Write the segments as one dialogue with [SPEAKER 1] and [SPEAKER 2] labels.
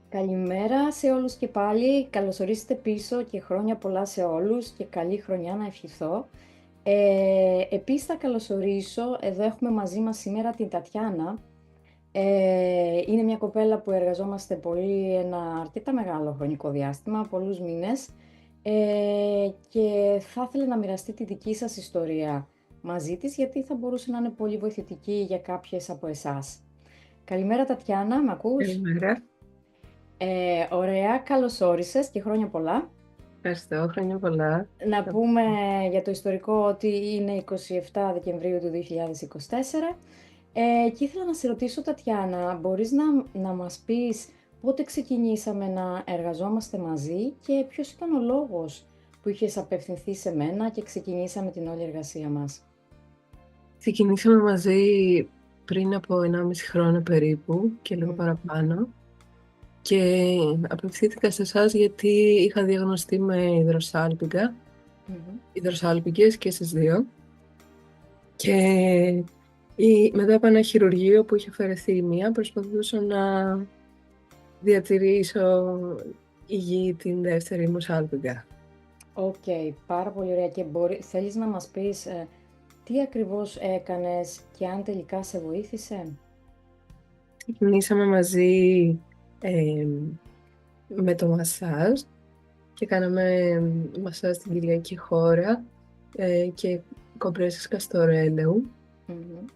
[SPEAKER 1] Καλημέρα σε όλους και πάλι. Καλώς ορίσατε πίσω και χρόνια πολλά σε όλους και καλή χρονιά να ευχηθώ. Επίσης θα καλωσορίσω, εδώ έχουμε μαζί μας σήμερα την Τατιάνα. Είναι μια κοπέλα που εργαζόμαστε πολύ ένα αρκετά μεγάλο χρονικό διάστημα, πολλούς μήνες. Και θα ήθελα να μοιραστεί τη δική σας ιστορία μαζί της, γιατί θα μπορούσε να είναι πολύ βοηθητική για κάποιες από εσάς. Καλημέρα Τατιάνα, με ακούς?
[SPEAKER 2] Καλημέρα.
[SPEAKER 1] Ωραία, καλώς όρισες και χρόνια πολλά.
[SPEAKER 2] Ευχαριστώ. Χρόνια πολλά.
[SPEAKER 1] Να πούμε για το ιστορικό ότι είναι 27 Δεκεμβρίου του 2024 και ήθελα να σε ρωτήσω, Τατιάνα, μπορείς να μας πεις πότε ξεκινήσαμε να εργαζόμαστε μαζί και ποιος ήταν ο λόγος που είχες απευθυνθεί σε μένα και ξεκινήσαμε την όλη εργασία μας.
[SPEAKER 2] Ξεκινήσαμε μαζί πριν από 1,5 χρόνο περίπου και λίγο
[SPEAKER 1] Μμμ.
[SPEAKER 2] παραπάνω και απευθύνθηκα σε εσάς γιατί είχα διαγνωστεί με
[SPEAKER 1] Μμμ.
[SPEAKER 2] υδροσάλπιγγες και στις δύο και μετά από ένα χειρουργείο που είχε αφαιρεθεί η μία προσπαθούσα να διατηρήσω υγιή την δεύτερη μου σάλπιγγα.
[SPEAKER 1] Οκ, πάρα πολύ ωραία. Και θέλεις να μας πεις τι ακριβώς έκανες και αν τελικά σε βοήθησε?
[SPEAKER 2] Ξεκινήσαμε μαζί ε, με το μασάζ και κάναμε μασάζ στην κοιλιακή χώρα και κομπρέσες καστορέλαιου.
[SPEAKER 1] Μμμ.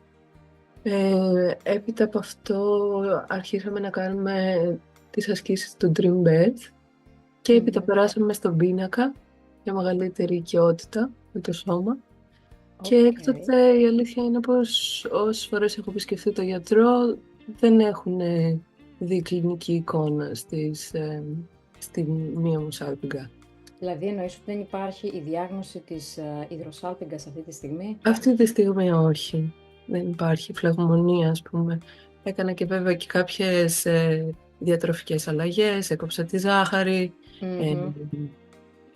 [SPEAKER 2] Έπειτα από αυτό αρχίσαμε να κάνουμε τις ασκήσεις του Dream Birth και έπειτα
[SPEAKER 1] Μμμ.
[SPEAKER 2] περάσαμε στον πίνακα για μεγαλύτερη οικειότητα με το σώμα. Και
[SPEAKER 1] Οκ.
[SPEAKER 2] έκτοτε η αλήθεια είναι πως όσες φορές έχω επισκεφθεί το γιατρό δεν έχουν δει κλινική εικόνα στη μία μου σάλπιγγα.
[SPEAKER 1] Δηλαδή εννοείς ότι δεν υπάρχει η διάγνωση της υδροσάλπιγγας αυτή τη στιγμή?
[SPEAKER 2] Αυτή τη στιγμή όχι. Δεν υπάρχει φλεγμονία, ας πούμε. Έκανα και βέβαια και κάποιες διατροφικές αλλαγές, έκοψα τη ζάχαρη. Ε,
[SPEAKER 1] Μμμ.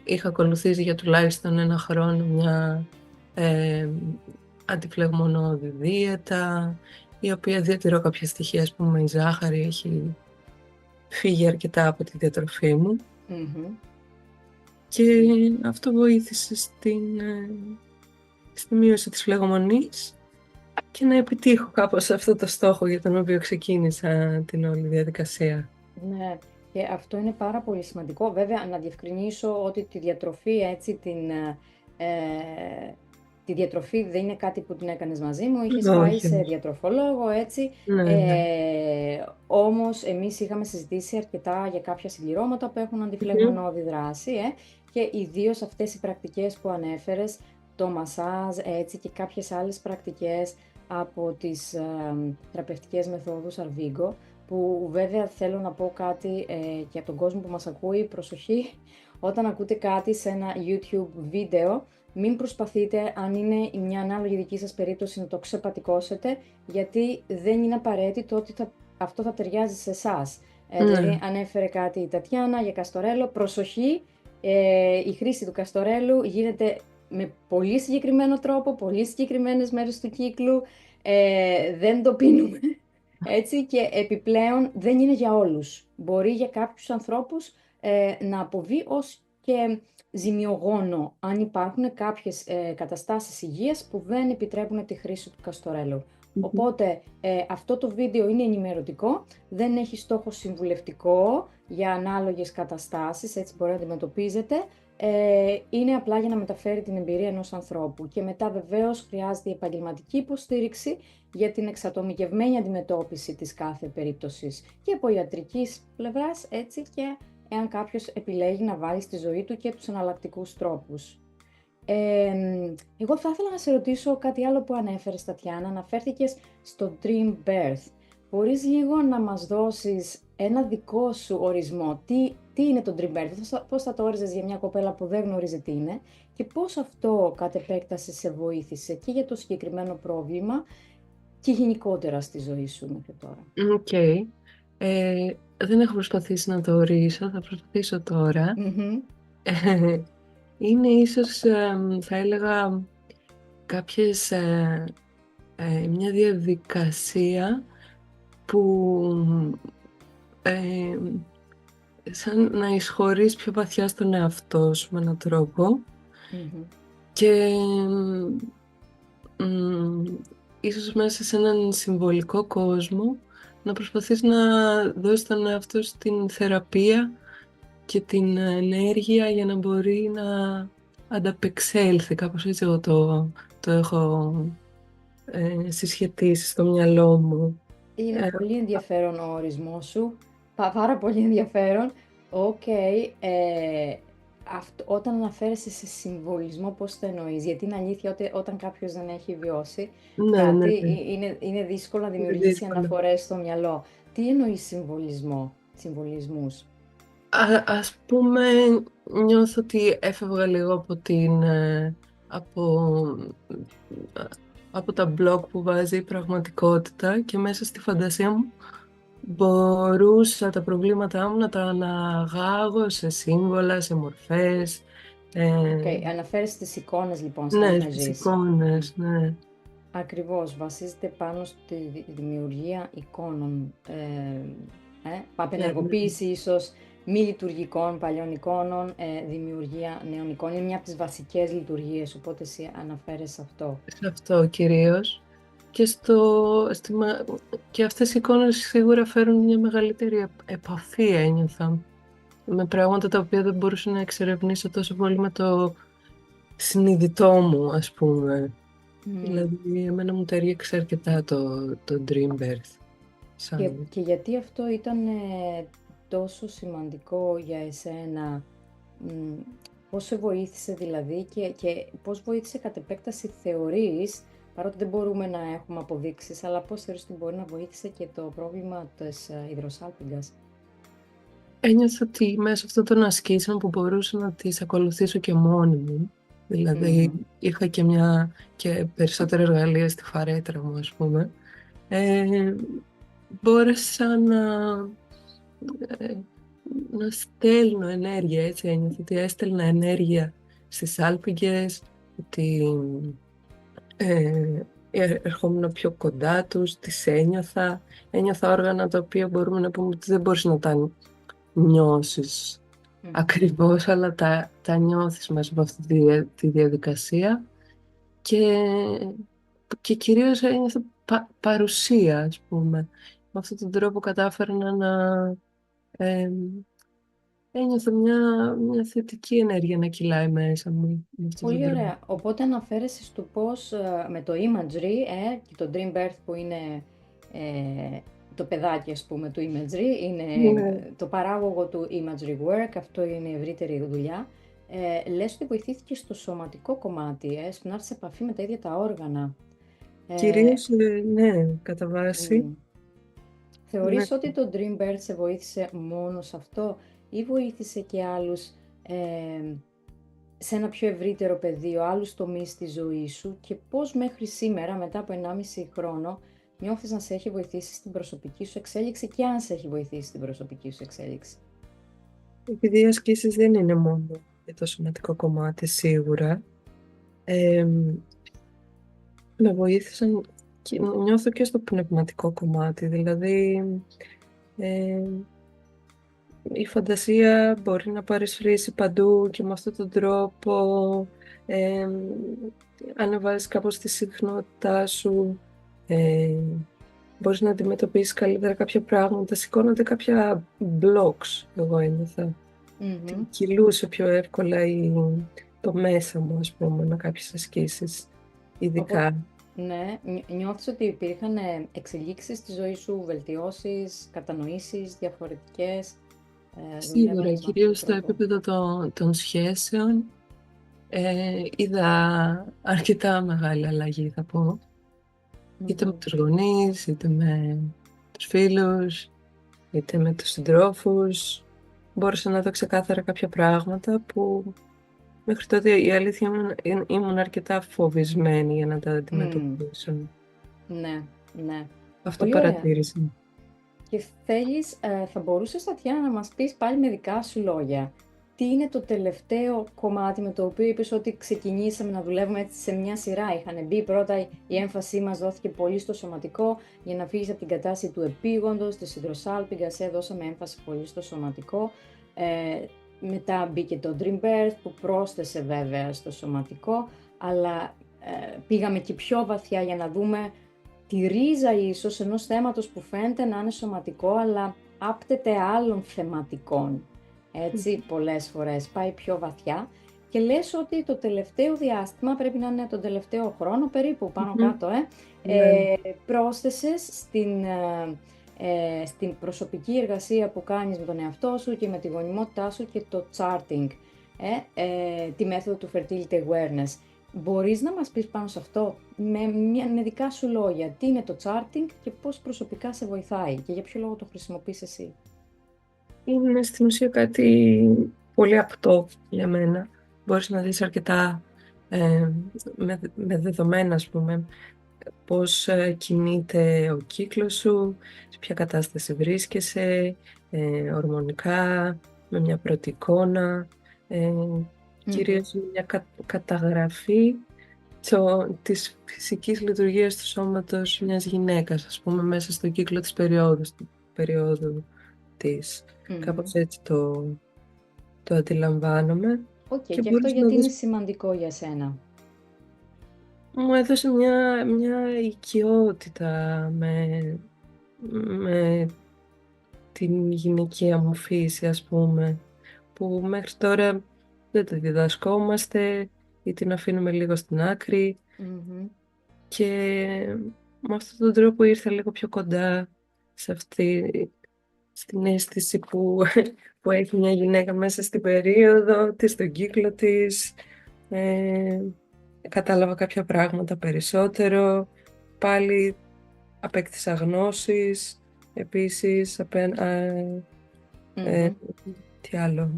[SPEAKER 2] Είχα ακολουθήσει για τουλάχιστον 1 χρόνο μια ε, αντιφλεγμονώδη δίαιτα, η οποία διατηρώ κάποια στοιχεία, ας πούμε, η ζάχαρη έχει φύγει αρκετά από τη διατροφή μου
[SPEAKER 1] Μμμ.
[SPEAKER 2] και αυτό βοήθησε στη μείωση της φλεγμονής και να επιτύχω κάπως αυτό το στόχο για τον οποίο ξεκίνησα την όλη διαδικασία.
[SPEAKER 1] Ναι, και αυτό είναι πάρα πολύ σημαντικό. Βέβαια, να διευκρινίσω ότι τη διατροφή, έτσι, τη διατροφή δεν είναι κάτι που την έκανες μαζί μου, είχες πάει
[SPEAKER 2] Όχι,
[SPEAKER 1] σε
[SPEAKER 2] όχι.
[SPEAKER 1] διατροφολόγο, έτσι.
[SPEAKER 2] Ναι, ναι.
[SPEAKER 1] Όμως, εμείς είχαμε συζητήσει αρκετά για κάποια συμπληρώματα που έχουν
[SPEAKER 2] Μμμ.
[SPEAKER 1] αντιφλεγμονώδη δράση, και ιδίως αυτές οι πρακτικές που ανέφερες, το μασάζ, έτσι, και κάποιες άλλες πρακτικές από τις θεραπευτικές μεθόδους Αρβίγκο, που βέβαια θέλω να πω κάτι για τον κόσμο που μας ακούει, προσοχή, όταν ακούτε κάτι σε ένα YouTube βίντεο, μην προσπαθείτε, αν είναι μια ανάλογη δική σας περίπτωση, να το ξεπατικώσετε, γιατί δεν είναι απαραίτητο ότι αυτό θα ταιριάζει σε εσάς. Δηλαδή,
[SPEAKER 2] Ναι.
[SPEAKER 1] ανέφερε κάτι η Τατιάνα για καστορέλο, προσοχή, η χρήση του καστορέλου γίνεται με πολύ συγκεκριμένο τρόπο, πολύ συγκεκριμένες μέρες του κύκλου, δεν το πίνουμε. Έτσι, και επιπλέον δεν είναι για όλους. Μπορεί για κάποιους ανθρώπους να αποβεί ως και ζημιογόνο, αν υπάρχουν κάποιες καταστάσεις υγείας που δεν επιτρέπουν τη χρήση του καστορέλου.
[SPEAKER 2] Μμμ.
[SPEAKER 1] Οπότε αυτό το βίντεο είναι ενημερωτικό, δεν έχει στόχο συμβουλευτικό για ανάλογες καταστάσεις, έτσι μπορεί να αντιμετωπίζετε. Είναι απλά για να μεταφέρει την εμπειρία ενός ανθρώπου και μετά βεβαίως χρειάζεται η επαγγελματική υποστήριξη για την εξατομικευμένη αντιμετώπιση της κάθε περίπτωσης και από ιατρικής πλευράς, έτσι, και εάν κάποιος επιλέγει να βάλει στη ζωή του και τους εναλλακτικούς τρόπους. Εγώ θα ήθελα να σε ρωτήσω κάτι άλλο που ανέφερες, Τατιάνα. Αναφέρθηκες στο Dream Birth. Μπορείς λίγο να μας δώσεις ένα δικό σου ορισμό? Τι είναι το Dream Birth, πώς θα το όριζες για μια κοπέλα που δεν γνωρίζει τι είναι και πώς αυτό κατ' επέκταση σε βοήθησε και για το συγκεκριμένο πρόβλημα και γενικότερα στη ζωή σου μέχρι τώρα?
[SPEAKER 2] Οκ. Δεν έχω προσπαθήσει να το ορίσω, θα προσπαθήσω τώρα.
[SPEAKER 1] Μμμ.
[SPEAKER 2] Ε, Είναι ίσως, θα έλεγα, κάποιες, μια διαδικασία που σαν να εισχωρείς πιο βαθιά στον εαυτό σου με έναν τρόπο
[SPEAKER 1] Μμμ.
[SPEAKER 2] και μ, ίσως μέσα σε έναν συμβολικό κόσμο να προσπαθείς να δώσεις τον εαυτό σου την θεραπεία και την ενέργεια για να μπορεί να ανταπεξέλθει. Κάπως έτσι εγώ το έχω συσχετίσει στο μυαλό μου.
[SPEAKER 1] Είναι
[SPEAKER 2] Ε,
[SPEAKER 1] πολύ ενδιαφέρον ο ορισμός σου, πάρα πολύ ενδιαφέρον. Οκ, όταν αναφέρεσαι σε συμβολισμό, πώς το εννοείς? Γιατί είναι αλήθεια ότι όταν κάποιος δεν έχει βιώσει
[SPEAKER 2] ναι, ναι,
[SPEAKER 1] κάτι,
[SPEAKER 2] ναι.
[SPEAKER 1] είναι δύσκολο να
[SPEAKER 2] Είναι
[SPEAKER 1] δημιουργήσει
[SPEAKER 2] δύσκολο.
[SPEAKER 1] αναφορές στο μυαλό. Τι εννοείς συμβολισμούς?
[SPEAKER 2] Ας πούμε, νιώθω ότι έφευγα λίγο από, από τα μπλοκ που βάζει η πραγματικότητα και μέσα στη φαντασία μου μπορούσα τα προβλήματά μου να τα αναγάγω σε σύμβολα, σε μορφές.
[SPEAKER 1] Οκ,
[SPEAKER 2] Ε,
[SPEAKER 1] αναφέρεσαι στις εικόνες λοιπόν, στα
[SPEAKER 2] ναι, στις
[SPEAKER 1] images.
[SPEAKER 2] εικόνες, ναι.
[SPEAKER 1] Ακριβώς, βασίζεται πάνω στη δημιουργία εικόνων,
[SPEAKER 2] Ναι, ναι.
[SPEAKER 1] απενεργοποίηση ίσως μη λειτουργικών παλιών εικόνων, δημιουργία νέων εικόνων. Είναι μια από τις βασικές λειτουργίες, οπότε εσύ αναφέρεσαι σε αυτό.
[SPEAKER 2] Σε αυτό κυρίως. Και, και αυτές οι εικόνες σίγουρα φέρουν μια μεγαλύτερη επαφή, ένιωθα, με πράγματα τα οποία δεν μπορούσα να εξερευνήσω τόσο πολύ με το συνειδητό μου, ας πούμε.
[SPEAKER 1] Μμ.
[SPEAKER 2] Δηλαδή, εμένα μου τέριαξε αρκετά το Dream Birth. Σαν...
[SPEAKER 1] Και γιατί αυτό ήταν τόσο σημαντικό για εσένα, μ, πώς σε βοήθησε δηλαδή και πώς βοήθησε κατ' επέκταση θεωρείς, παρότι δεν μπορούμε να έχουμε αποδείξεις, αλλά πώς θεωρείς ότι μπορεί να βοήθησε και το πρόβλημα της υδροσάλπιγγας?
[SPEAKER 2] Ένιωθα ότι μέσα αυτών των ασκήσεων που μπορούσα να τις ακολουθήσω και μόνη μου, δηλαδή
[SPEAKER 1] Μμμ.
[SPEAKER 2] είχα και περισσότερα εργαλεία στη φαρέτρα μου, ας πούμε, ε, μπόρεσα ε, να στέλνω ενέργεια, έτσι ένιωθα ότι έστελνα ενέργεια στις σάλπιγγες, ότι ερχόμουν πιο κοντά τους, τις ένιωθα όργανα τα οποία μπορούμε να πούμε ότι δεν μπορείς να τα νιώσεις
[SPEAKER 1] Μμμ.
[SPEAKER 2] ακριβώς, αλλά τα νιώθεις μέσα από αυτή τη διαδικασία και, και κυρίως ένιωθα παρουσία, ας πούμε. Με αυτόν τον τρόπο κατάφερα ε, ένιωθα μια θετική ενέργεια να κυλάει μέσα μου με αυτόν τον
[SPEAKER 1] Πολύ
[SPEAKER 2] τρόπο.
[SPEAKER 1] ωραία. Οπότε αναφέρεσαι στο πώς με το imagery και το Dream Birth που είναι το παιδάκι ας πούμε του imagery, είναι
[SPEAKER 2] Ναι.
[SPEAKER 1] το παράγωγο του imagery work, αυτό είναι η ευρύτερη δουλειά. Λες ότι βοηθήθηκε στο σωματικό κομμάτι, στο να έρθει σε επαφή με τα ίδια τα όργανα. Ε,
[SPEAKER 2] Κυρίως, ναι, κατά βάση.
[SPEAKER 1] μ,
[SPEAKER 2] Ναι.
[SPEAKER 1] Θεωρείς ότι το Dream Birth σε βοήθησε μόνο σε αυτό ή βοήθησε και άλλους σε ένα πιο ευρύτερο πεδίο, άλλους τομείς στη ζωή σου και πώς μέχρι σήμερα, μετά από 1,5 χρόνο, νιώθεις να σε έχει βοηθήσει στην προσωπική σου εξέλιξη και αν σε έχει βοηθήσει στην προσωπική σου εξέλιξη?
[SPEAKER 2] Επειδή οι ασκήσεις δεν είναι μόνο για το σωματικό κομμάτι, σίγουρα, ε, με βοήθησαν και νιώθω και στο πνευματικό κομμάτι. Δηλαδή, ε, η φαντασία μπορεί να παρισφρήσει παντού και με αυτόν τον τρόπο ε, ανεβάζεις κάπως τη συχνότητά σου, ε, μπορείς να αντιμετωπίσεις καλύτερα κάποια πράγματα, σηκώνονται κάποια blocks, εγώ ένιωθα.
[SPEAKER 1] Μμμ.
[SPEAKER 2] Κυλούσε πιο εύκολα το μέσα μου, ας πούμε, με κάποιες ασκήσεις,
[SPEAKER 1] Οπότε,
[SPEAKER 2] ειδικά.
[SPEAKER 1] ναι, νιώθεις ότι υπήρχαν εξελίξεις στη ζωή σου, βελτιώσεις, κατανοήσεις διαφορετικές,
[SPEAKER 2] Σίγουρα,
[SPEAKER 1] δουλεύοντας με αυτόν
[SPEAKER 2] κυρίως
[SPEAKER 1] τον
[SPEAKER 2] στο
[SPEAKER 1] τρόπο?
[SPEAKER 2] επίπεδο των σχέσεων, είδα αρκετά μεγάλη αλλαγή, θα πω. Είτε με
[SPEAKER 1] Μμμ.
[SPEAKER 2] τους γονείς, είτε με τους φίλους, είτε με τους συντρόφους. Μπόρεσα να δω ξεκάθαρα κάποια πράγματα που μέχρι τότε η αλήθεια ήμουν αρκετά φοβισμένη για να τα
[SPEAKER 1] Μμ.
[SPEAKER 2] αντιμετωπίσω.
[SPEAKER 1] Ναι, ναι.
[SPEAKER 2] Αυτό
[SPEAKER 1] Πολύ ωραία.
[SPEAKER 2] παρατήρησα.
[SPEAKER 1] Και θέλεις, θα μπορούσες, Τατιάνα, να μας πεις πάλι με δικά σου λόγια, τι είναι το τελευταίο κομμάτι με το οποίο είπες ότι ξεκινήσαμε να δουλεύουμε έτσι σε μια σειρά? Είχαν μπει πρώτα, η έμφασή μας δόθηκε πολύ στο σωματικό, για να φύγεις από την κατάσταση του επίγοντος, της υδροσάλπιγγας, δώσαμε έμφαση πολύ στο σωματικό. Μετά μπήκε το Dream Birth που πρόσθεσε βέβαια στο σωματικό, αλλά πήγαμε και πιο βαθιά για να δούμε τη ρίζα ίσως ενός θέματος που φαίνεται να είναι σωματικό, αλλά άπτεται άλλων θεματικών. Έτσι, πολλές φορές πάει πιο βαθιά και λες ότι το τελευταίο διάστημα, πρέπει να είναι τον τελευταίο χρόνο περίπου, πάνω κάτω, πρόσθεσες στην προσωπική εργασία που κάνεις με τον εαυτό σου και με τη γονιμότητά σου και το charting, τη μέθοδο του fertility awareness. Μπορείς να μας πεις πάνω σε αυτό με δικά σου λόγια, τι είναι το charting και πώς προσωπικά σε βοηθάει και για ποιο λόγο το χρησιμοποιείς εσύ?
[SPEAKER 2] Είναι στην ουσία κάτι πολύ απτό για μένα. Μπορείς να δεις αρκετά με δεδομένα, ας πούμε, πώς κινείται ο κύκλος σου, σε ποια κατάσταση βρίσκεσαι, ορμονικά, με μια πρώτη εικόνα, κυρίως μια καταγραφή της φυσικής λειτουργίας του σώματος μιας γυναίκας, ας πούμε, μέσα στο κύκλο της περίοδου της. Κάπως έτσι το αντιλαμβάνομαι.
[SPEAKER 1] Και αυτό γιατί είναι σημαντικό για σένα?
[SPEAKER 2] Μου έδωσε μια οικειότητα με την γυναικεία μου φύση, ας πούμε, που μέχρι τώρα δεν το διδασκόμαστε ή την αφήνουμε λίγο στην άκρη. Και με αυτόν τον τρόπο ήρθα λίγο πιο κοντά στην αίσθηση που έχει μια γυναίκα μέσα στην περίοδο της, στον κύκλο της. Κατάλαβα κάποια πράγματα περισσότερο. Πάλι απέκτησα γνώσεις. Επίσης, τι άλλο?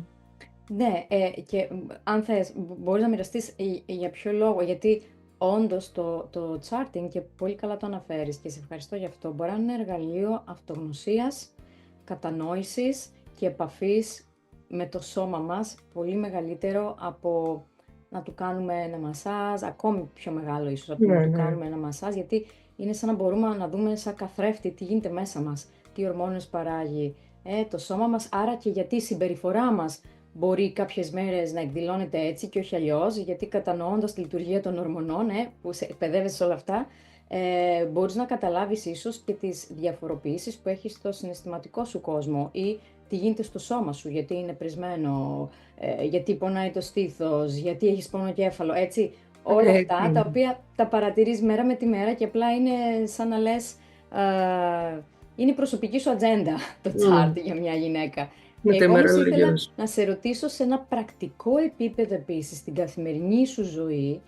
[SPEAKER 1] Ναι, και αν θες, μπορείς να μοιραστείς για ποιο λόγο, γιατί όντως το charting, και πολύ καλά το αναφέρεις και σε ευχαριστώ γι' αυτό, μπορεί να είναι εργαλείο αυτογνωσίας, κατανόησης και επαφής με το σώμα μας, πολύ μεγαλύτερο από να του κάνουμε ένα μασάζ, ακόμη πιο μεγάλο ίσως από να του κάνουμε ένα μασάζ, γιατί είναι σαν να μπορούμε να δούμε σαν καθρέφτη τι γίνεται μέσα μας, τι ορμόνες παράγει το σώμα μας, άρα και γιατί η συμπεριφορά μας μπορεί κάποιες μέρες να εκδηλώνεται έτσι και όχι αλλιώς, γιατί κατανοώντας τη λειτουργία των ορμονών, που σε εκπαιδεύεσαι σε όλα αυτά, μπορείς να καταλάβεις ίσως και τις διαφοροποιήσεις που έχεις στο συναισθηματικό σου κόσμο ή τι γίνεται στο σώμα σου, γιατί είναι πρισμένο, γιατί πονάει το στήθος, γιατί έχεις πονοκέφαλο, έτσι. Όλα αυτά τα οποία τα παρατηρείς μέρα με τη μέρα και απλά είναι σαν να λες, είναι η προσωπική σου ατζέντα το chart για μια γυναίκα. Εγώ όμως ήθελα να σε ρωτήσω σε ένα πρακτικό επίπεδο επίσης, στην καθημερινή σου ζωή,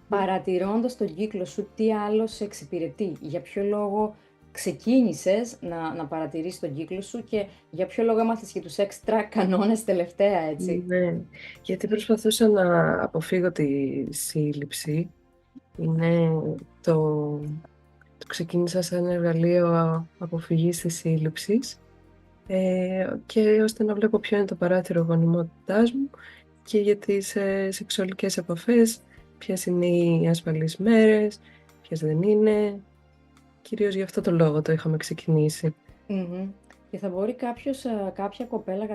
[SPEAKER 1] παρατηρώντας τον κύκλο σου, τι άλλο σε εξυπηρετεί, για ποιο λόγο ξεκίνησες να παρατηρείς τον κύκλο σου και για ποιο λόγο έμαθες και τους έξτρα κανόνες τελευταία, έτσι.
[SPEAKER 2] Ναι, γιατί προσπαθούσα να αποφύγω τη σύλληψη. Το ξεκίνησα σαν εργαλείο αποφυγής της σύλληψης, και ώστε να βλέπω ποιο είναι το παράθυρο γονιμότητάς μου και για τις σεξουαλικές επαφές, ποιες είναι οι ασφαλείς μέρες, ποιες δεν είναι. Κυρίως γι' αυτό το λόγο το είχαμε ξεκινήσει.
[SPEAKER 1] Και θα μπορεί κάποια κοπέλα,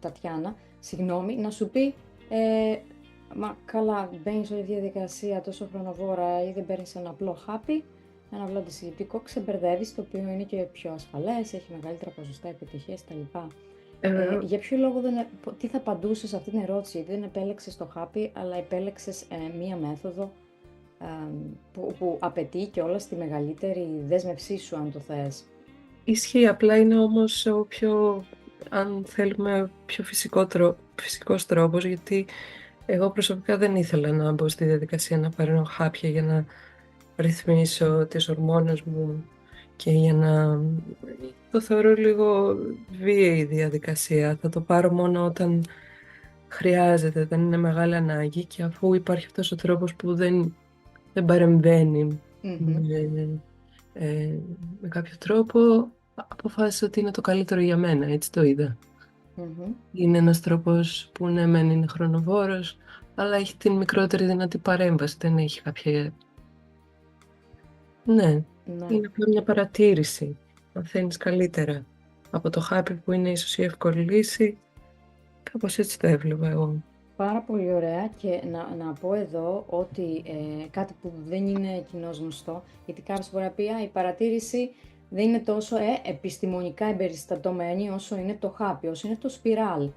[SPEAKER 1] Τατιάνα, συγγνώμη, να σου πει μα καλά, μπαίνεις όλη τη διαδικασία τόσο χρονοβόρα ή δεν παίρνεις ένα απλό χάπι, ένα απλό αντισυλληπτικό, ξεμπερδεύεις, το οποίο είναι και πιο ασφαλές, έχει μεγαλύτερα ποσοστά επιτυχίας κτλ. Για ποιο λόγο τι θα απαντούσες σε αυτή την ερώτηση, γιατί δεν επέλεξες το χάπι, αλλά επέλεξες μία μέθοδο που απαιτεί και όλα στη μεγαλύτερη δέσμευσή σου, αν το θες.
[SPEAKER 2] Ισχύει, απλά είναι όμως ο πιο, αν θέλουμε, πιο φυσικός τρόπος, γιατί εγώ προσωπικά δεν ήθελα να μπω στη διαδικασία να παίρνω χάπια για να ρυθμίσω τις ορμόνες μου και για να... Το θεωρώ λίγο βίαιη διαδικασία. Θα το πάρω μόνο όταν χρειάζεται, δεν είναι μεγάλη ανάγκη, και αφού υπάρχει αυτός ο τρόπος που δεν παρεμβαίνει με κάποιο τρόπο, αποφάσισα ότι είναι το καλύτερο για μένα, έτσι το είδα. Είναι ένας τρόπος που ναι, μεν είναι χρονοβόρος, αλλά έχει την μικρότερη δυνατή παρέμβαση, δεν έχει κάποια... Ναι, είναι απλά μια παρατήρηση. Μαθαίνεις καλύτερα από το χάπι που είναι ίσως η εύκολη λύση. Κάπως έτσι το έβλεπα εγώ.
[SPEAKER 1] Πάρα πολύ ωραία και να πω εδώ ότι κάτι που δεν είναι κοινώς γνωστό, γιατί κάποιος μπορεί να πει η παρατήρηση δεν είναι τόσο επιστημονικά εμπεριστατωμένη όσο είναι το χάπι, όσο είναι το σπιράλ,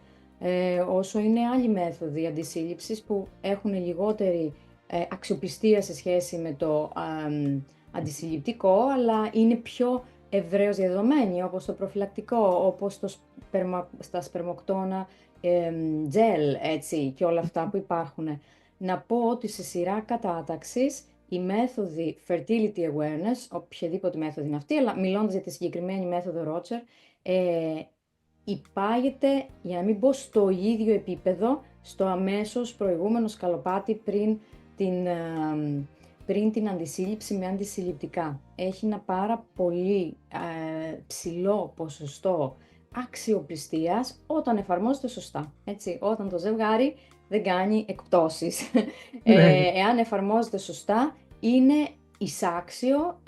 [SPEAKER 1] όσο είναι άλλοι μέθοδοι αντισύλληψης που έχουν λιγότερη αξιοπιστία σε σχέση με το αντισυλληπτικό, αλλά είναι πιο ευρέως διαδεδομένοι, όπως το προφυλακτικό, όπως στα σπερμοκτώνα, gel, έτσι, και όλα αυτά που υπάρχουν. Να πω ότι σε σειρά κατάταξης η μέθοδοι fertility awareness, οποιαδήποτε μέθοδο είναι αυτή, αλλά μιλώντας για τη συγκεκριμένη μέθοδο Rocher, υπάγεται, για να μην πω στο ίδιο επίπεδο, στο αμέσως προηγούμενο σκαλοπάτι πριν την αντισύλληψη με αντισυλληπτικά. Έχει ένα πάρα πολύ ψηλό ποσοστό αξιοπιστίας όταν εφαρμόζεται σωστά. Έτσι, όταν το ζευγάρι δεν κάνει εκπτώσεις.
[SPEAKER 2] Ναι.
[SPEAKER 1] Εάν εφαρμόζεται σωστά, είναι εισάξιο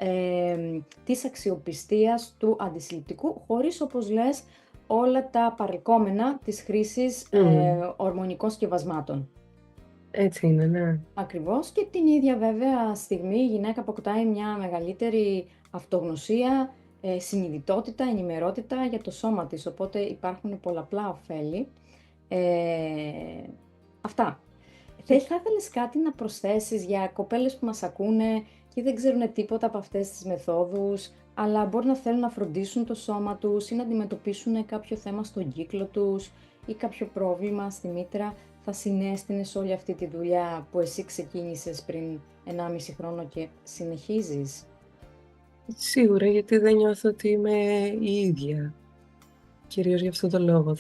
[SPEAKER 1] της αξιοπιστίας του αντισυλληπτικού, χωρίς, όπως λες, όλα τα παρελκόμενα της χρήσης ορμονικών σκευασμάτων.
[SPEAKER 2] Έτσι είναι, ναι.
[SPEAKER 1] Ακριβώς, και την ίδια βέβαια στιγμή η γυναίκα αποκτάει μια μεγαλύτερη αυτογνωσία, συνειδητότητα, ενημερότητα για το σώμα της, οπότε υπάρχουν πολλαπλά ωφέλη. Αυτά. Θα ήθελες κάτι να προσθέσεις για κοπέλες που μας ακούνε και δεν ξέρουν τίποτα από αυτές τις μεθόδους, αλλά μπορεί να θέλουν να φροντίσουν το σώμα τους ή να αντιμετωπίσουν κάποιο θέμα στον κύκλο τους ή κάποιο πρόβλημα στη μήτρα? Θα συνέστηνες όλη αυτή τη δουλειά που εσύ ξεκίνησες πριν 1,5 χρόνο και συνεχίζεις?
[SPEAKER 2] Σίγουρα, γιατί δεν νιώθω ότι είμαι η ίδια. Κυρίως γι' αυτό το λόγο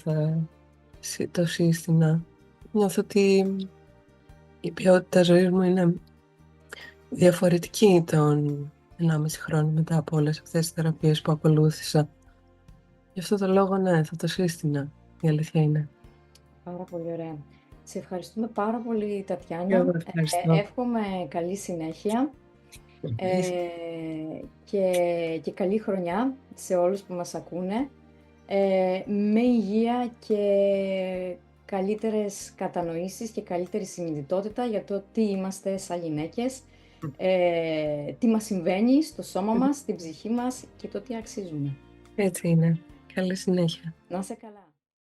[SPEAKER 2] το σύστηνα. Νιώθω ότι η ποιότητα ζωής μου είναι διαφορετική τον 1,5 χρόνο μετά από όλες αυτές τις θεραπείες που ακολούθησα. Γι' αυτό το λόγο, ναι, θα το σύστηνα. Η αλήθεια είναι.
[SPEAKER 1] Πάρα πολύ ωραία. Σε ευχαριστούμε πάρα πολύ,
[SPEAKER 2] Και
[SPEAKER 1] Τατιάνα.
[SPEAKER 2] εγώ ευχαριστώ.
[SPEAKER 1] Εύχομαι καλή συνέχεια
[SPEAKER 2] Επίσης.
[SPEAKER 1] και καλή χρονιά σε όλους που μας ακούνε, με υγεία και καλύτερες κατανοήσεις και καλύτερη συνειδητότητα για το τι είμαστε σαν γυναίκες, τι μας συμβαίνει στο σώμα μας, στην ψυχή μας και το τι αξίζουμε.
[SPEAKER 2] Έτσι είναι. Καλή συνέχεια.
[SPEAKER 1] Να είσαι καλά.